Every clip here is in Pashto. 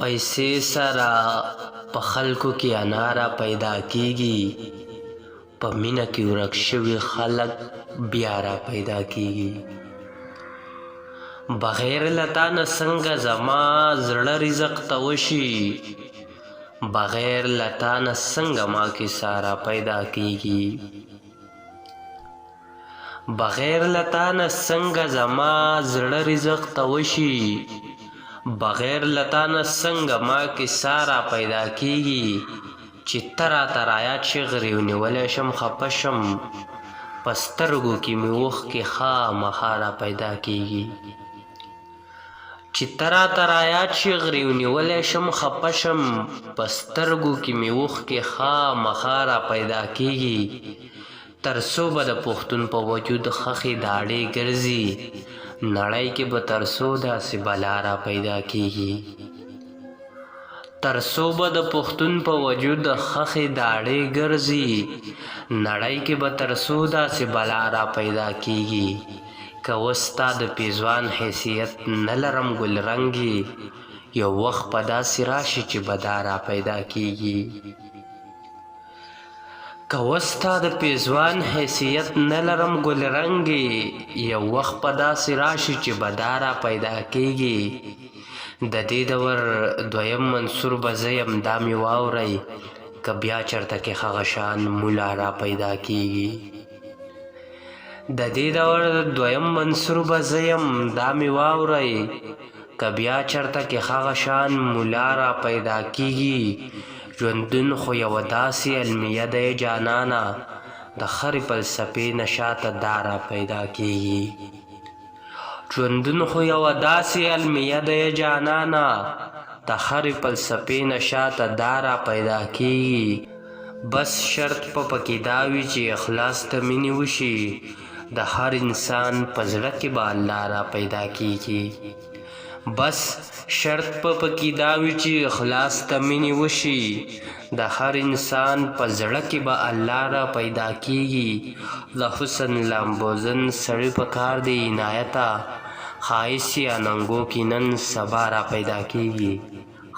पैसे سره په خلکو کې اناره پیدا کیږي، په مینه کې ورک شوي خلک بیا را پیدا کیږي. بغیر له تا نه څنګه زما زړه رزق ته وشي، بغیر له تا نه څنګه ما کې سارا پیدا کیږي. بغیر له تا نه څنګه زما زړه رزق ته وشي، بغیر له تا نه څنګه ما کې سارا پیدا کیږي. چې ته راته رایاد شې غرې ونیولی شم خفه شم، په سترګو کې مې اوښکې خامخا را پیدا کیږي. چې ته راته رایاد شې غرې ونیولی شم خفه شم، په سترګو کې مې اوښکې خامخا را پیدا کیږي. تر څو به د پښتون په وجود خښې داړې ګرځي، نړۍ کې به تر څو داسې بلا را پیدا کیږي. تر څو به د پښتون په وجود خښې داړې ګرځي، نړۍ کې به تر څو داسې بلا را پیدا کیږي. که اوس ستا د پیزوان حیثیت نه لرم ګلرنګې، یو وخت به داسې راشي چې بدا را پیدا کیږي. که اوس ستا د پیزوان حیثیت نه لرم ګلرنګې، یو وخت به داسې راشي چې بدا را پیدا کیږي. د دې دور دویم منصور به زه یم دا مې واورئ، که بیا چېرته کې هغه شان مولا را پیدا کیږي. د دې دور دویم منصور به زه یم دا مې واورئ، که بیا چېرته کې هغه شان مولا را پیدا کیږي. ژوندون خو یوه داسې المیه دی جانانه، د خرې فلسفې نه شاته دا را پیدا کیږي. ژوندون خو یوه داسې المیه دی جانانه، د هرې فلسفې نه شاته دا را پیدا کیږي. بس شرط په پکې دا وي چې اخلاص ته مینې وشي، د هر انسان په زړه کې به الله را پیدا کیږي. بس شرط په پکې دا وي چې اخلاص ته مینې وشي، د هر انسان په زړه کې به الله را پیدا کیږي. د حسن لامبوزن سړی په کار دی عنایته، ښایست یې اننګو کې نن سبا را پیدا کیږي.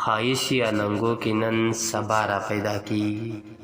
ښایست یې اننګو کې نن سبا را پیدا کیږي.